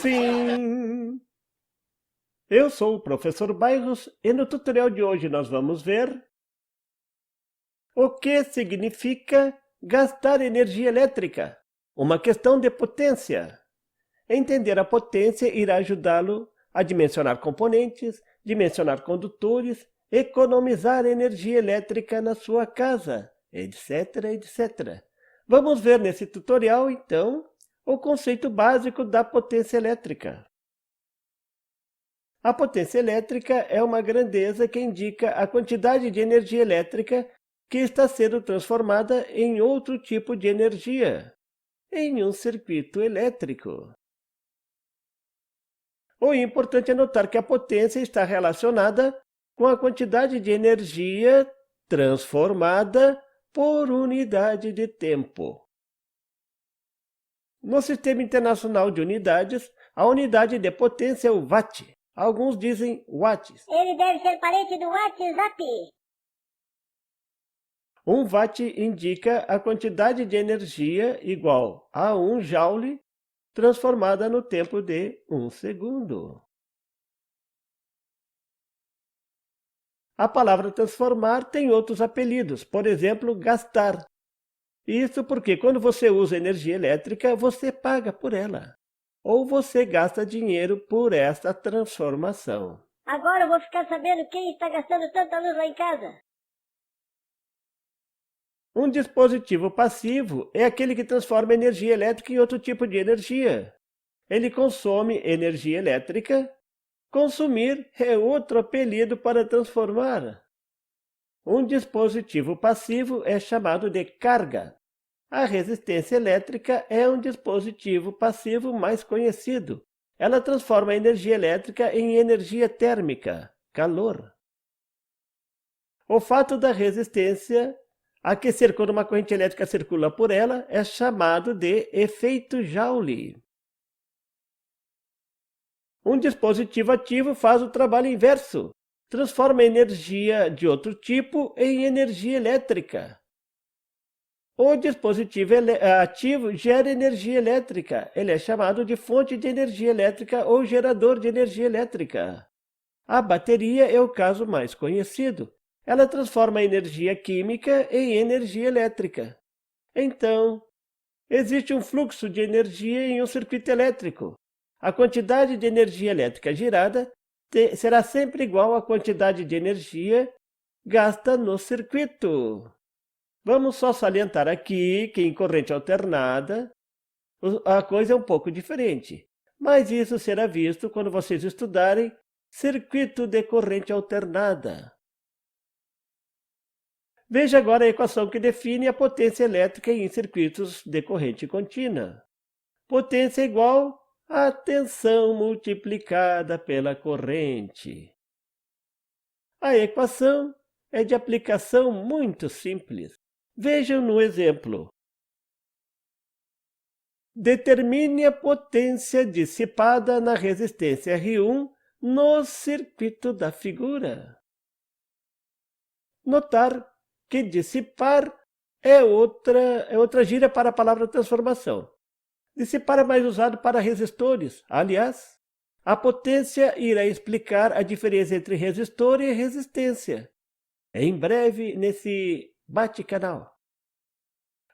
Sim! Eu sou o professor Bairros e no tutorial de hoje nós vamos ver o que significa gastar energia elétrica, uma questão de potência. Entender a potência irá ajudá-lo a dimensionar componentes, dimensionar condutores, economizar energia elétrica na sua casa, etc, etc. Vamos ver nesse tutorial, então, o conceito básico da potência elétrica. A potência elétrica é uma grandeza que indica a quantidade de energia elétrica que está sendo transformada em outro tipo de energia, em um circuito elétrico. O importante é notar que a potência está relacionada com a quantidade de energia transformada por unidade de tempo. No Sistema Internacional de Unidades, a unidade de potência é o watt. Alguns dizem watts. Ele deve ser parente do WhatsApp. Um watt indica a quantidade de energia igual a 1 joule transformada no tempo de 1 segundo. A palavra transformar tem outros apelidos, por exemplo, gastar. Isso porque quando você usa energia elétrica, você paga por ela. Ou você gasta dinheiro por esta transformação. Agora eu vou ficar sabendo quem está gastando tanta luz lá em casa. Um dispositivo passivo é aquele que transforma energia elétrica em outro tipo de energia. Ele consome energia elétrica. Consumir é outro apelido para transformar. Um dispositivo passivo é chamado de carga. A resistência elétrica é um dispositivo passivo mais conhecido. Ela transforma a energia elétrica em energia térmica, calor. O fato da resistência aquecer quando uma corrente elétrica circula por ela é chamado de efeito Joule. Um dispositivo ativo faz o trabalho inverso. Transforma a energia de outro tipo em energia elétrica. O dispositivo ativo gera energia elétrica. Ele é chamado de fonte de energia elétrica ou gerador de energia elétrica. A bateria é o caso mais conhecido. Ela transforma a energia química em energia elétrica. Então, existe um fluxo de energia em um circuito elétrico. A quantidade de energia elétrica gerada será sempre igual à quantidade de energia gasta no circuito. Vamos só salientar aqui que em corrente alternada a coisa é um pouco diferente, mas isso será visto quando vocês estudarem circuito de corrente alternada. Veja agora a equação que define a potência elétrica em circuitos de corrente contínua. Potência é igual a tensão multiplicada pela corrente. A equação é de aplicação muito simples. Vejam no exemplo. Determine a potência dissipada na resistência R1 no circuito da figura. Notar que dissipar é outra gíria para a palavra transformação. Dissipar é mais usado para resistores. Aliás, a potência irá explicar a diferença entre resistor e resistência. Em breve, nesse bate-canal.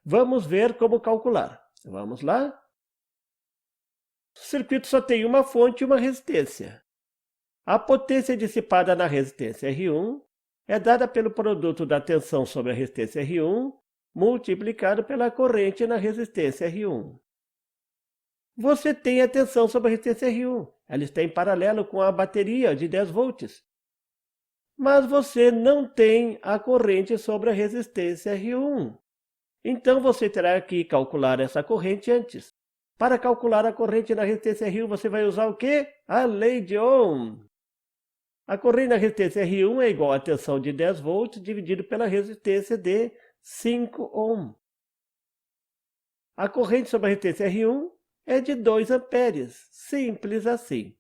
Vamos ver como calcular. Vamos lá? O circuito só tem uma fonte e uma resistência. A potência dissipada na resistência R1 é dada pelo produto da tensão sobre a resistência R1 multiplicado pela corrente na resistência R1. Você tem a tensão sobre a resistência R1. Ela está em paralelo com a bateria de 10 volts. Mas você não tem a corrente sobre a resistência R1. Então você terá que calcular essa corrente antes. Para calcular a corrente na resistência R1, você vai usar o quê? A lei de Ohm. A corrente na resistência R1 é igual à tensão de 10 volts dividido pela resistência de 5 ohm. A corrente sobre a resistência R1 é de 2 amperes. Simples assim.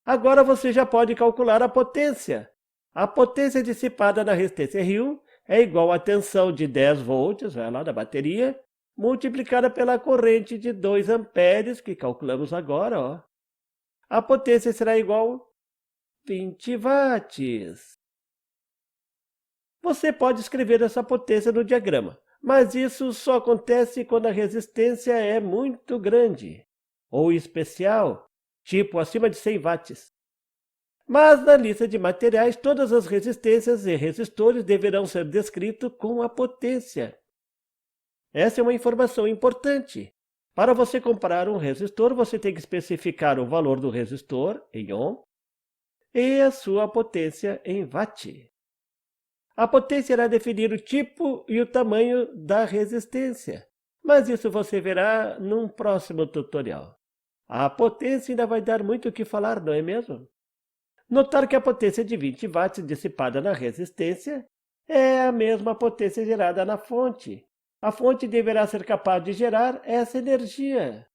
Agora você já pode calcular a potência. A potência dissipada na resistência R1 é igual à tensão de 10 volts, vai lá da bateria, multiplicada pela corrente de 2 amperes, que calculamos agora, ó. A potência será igual a 20 watts. Você pode escrever essa potência no diagrama, mas isso só acontece quando a resistência é muito grande, ou especial, tipo acima de 100 watts. Mas na lista de materiais, todas as resistências e resistores deverão ser descritos com a potência. Essa é uma informação importante. Para você comparar um resistor, você tem que especificar o valor do resistor em ohm e a sua potência em watt. A potência irá definir o tipo e o tamanho da resistência, mas isso você verá num próximo tutorial. A potência ainda vai dar muito o que falar, não é mesmo? Notar que a potência de 20 watts dissipada na resistência é a mesma potência gerada na fonte. A fonte deverá ser capaz de gerar essa energia.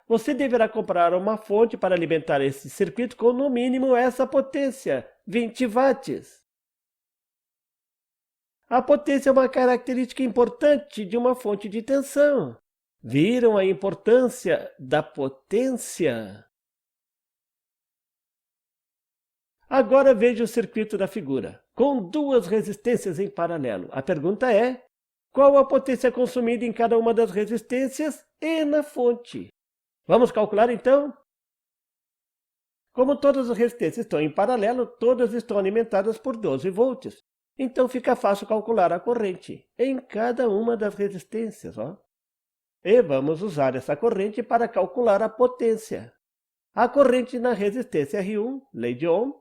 Você deverá comprar uma fonte para alimentar esse circuito com no mínimo essa potência, 20 watts. A potência é uma característica importante de uma fonte de tensão. Viram a importância da potência? Agora veja o circuito da figura, com 2 resistências em paralelo. A pergunta é: qual a potência consumida em cada uma das resistências e na fonte? Vamos calcular então? Como todas as resistências estão em paralelo, todas estão alimentadas por 12 volts. Então fica fácil calcular a corrente em cada uma das resistências. Ó. E vamos usar essa corrente para calcular a potência. A corrente na resistência R1, lei de Ohm,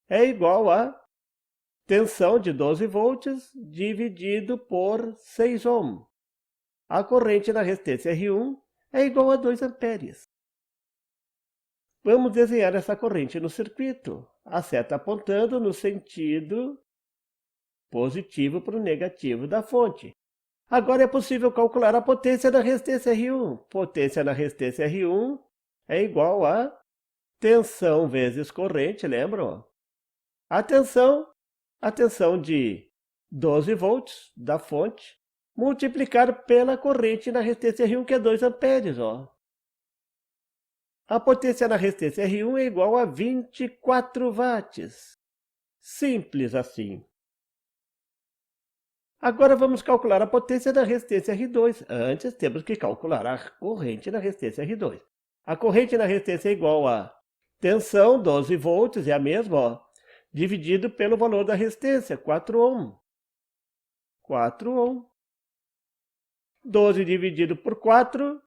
é igual a tensão de 12 volts dividido por 6 ohm. A corrente na resistência R1 é igual a 2 amperes. Vamos desenhar essa corrente no circuito. A seta apontando no sentido positivo para o negativo da fonte. Agora é possível calcular a potência da resistência R1. Potência na resistência R1 é igual a tensão vezes corrente, lembram? A tensão de 12 volts da fonte, multiplicado pela corrente na resistência R1, que é 2 amperes. Ó. A potência na resistência R1 é igual a 24 watts. Simples assim. Agora vamos calcular a potência da resistência R2. Antes temos que calcular a corrente na resistência R2. A corrente na resistência é igual a tensão, 12 volts, é a mesma, ó, dividido pelo valor da resistência, 4 ohm. 4 ohm. 12 dividido por 4,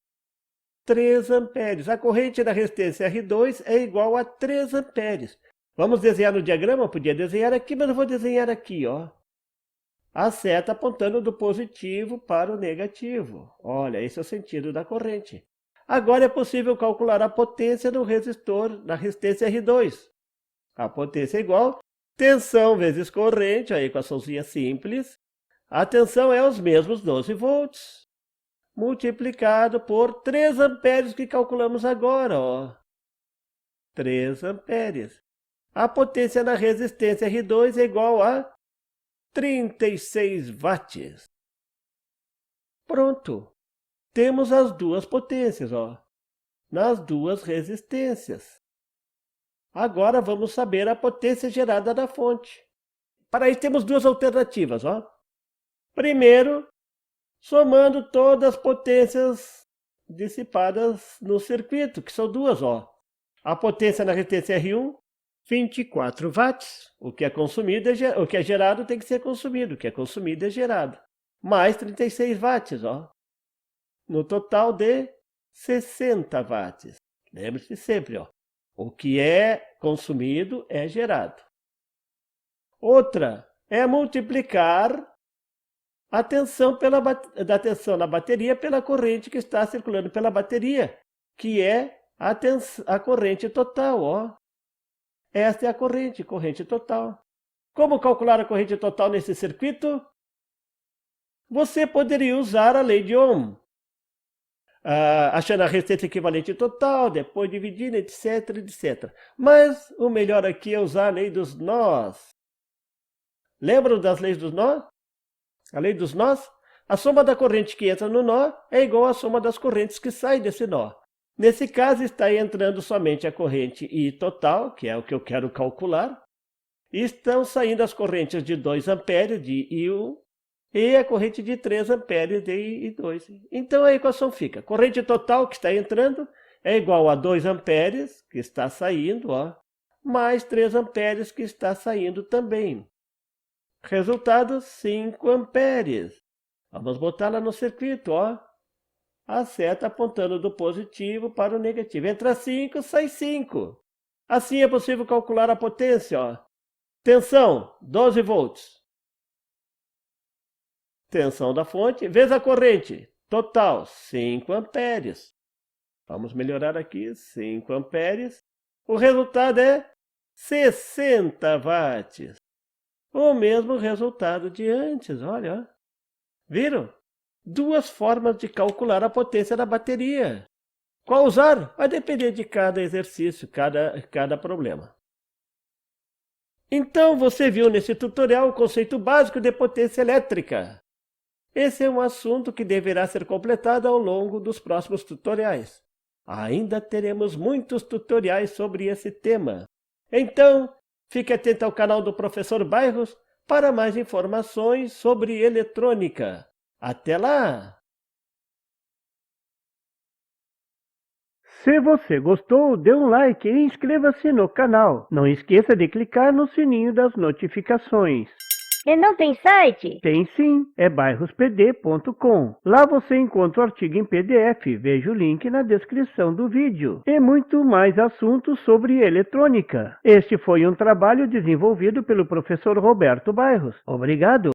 3 amperes. A corrente da resistência R2 é igual a 3 amperes. Vamos desenhar no diagrama? Eu podia desenhar aqui, mas eu vou desenhar aqui, ó. A seta apontando do positivo para o negativo. Olha, esse é o sentido da corrente. Agora é possível calcular a potência do resistor na resistência R2. A potência é igual a tensão vezes corrente, a equaçãozinha simples. A tensão é os mesmos 12 volts, multiplicado por 3 amperes que calculamos agora. Ó. 3 amperes. A potência na resistência R2 é igual a 36 watts. Pronto. Temos as 2 potências, ó, nas 2 resistências. Agora vamos saber a potência gerada da fonte. Para isso temos 2 alternativas. Ó. Primeiro, somando todas as potências dissipadas no circuito, que são 2. Ó. A potência na resistência R1, 24 watts. O que é consumido o que é gerado tem que ser consumido. O que é consumido é gerado. Mais 36 watts. Ó. No total de 60 watts. Lembre-se sempre, ó. O que é consumido é gerado. Outra é multiplicar a tensão da tensão na bateria pela corrente que está circulando pela bateria, que é a corrente total. Ó. Esta é a corrente total. Como calcular a corrente total nesse circuito? Você poderia usar a lei de Ohm. Achando a resistência equivalente total, depois dividindo, etc, etc. Mas o melhor aqui é usar a lei dos nós. Lembram das leis dos nós? A lei dos nós? A soma da corrente que entra no nó é igual à soma das correntes que saem desse nó. Nesse caso, está entrando somente a corrente I total, que é o que eu quero calcular, e estão saindo as correntes de 2 amperes de I1 e a corrente de 3 amperes de I2. Então a equação fica: corrente total que está entrando é igual a 2 amperes que está saindo, ó, mais 3 amperes que está saindo também. Resultado, 5 amperes. Vamos botar lá no circuito, ó. A seta apontando do positivo para o negativo. Entra 5, sai 5. Assim é possível calcular a potência, ó. Tensão, 12 volts. Tensão da fonte, vezes a corrente, total, 5 amperes. Vamos melhorar aqui, 5 amperes. O resultado é 60 watts. O mesmo resultado de antes, olha. Viram? Duas formas de calcular a potência da bateria. Qual usar? Vai depender de cada exercício, cada problema. Então, você viu nesse tutorial o conceito básico de potência elétrica. Esse é um assunto que deverá ser completado ao longo dos próximos tutoriais. Ainda teremos muitos tutoriais sobre esse tema. Então, fique atento ao canal do Professor Bairros para mais informações sobre eletrônica. Até lá! Se você gostou, dê um like e inscreva-se no canal. Não esqueça de clicar no sininho das notificações. E não tem site? Tem sim, é bairrospd.com. Lá você encontra o artigo em PDF, veja o link na descrição do vídeo. E muito mais assuntos sobre eletrônica. Este foi um trabalho desenvolvido pelo professor Roberto Bairros. Obrigado!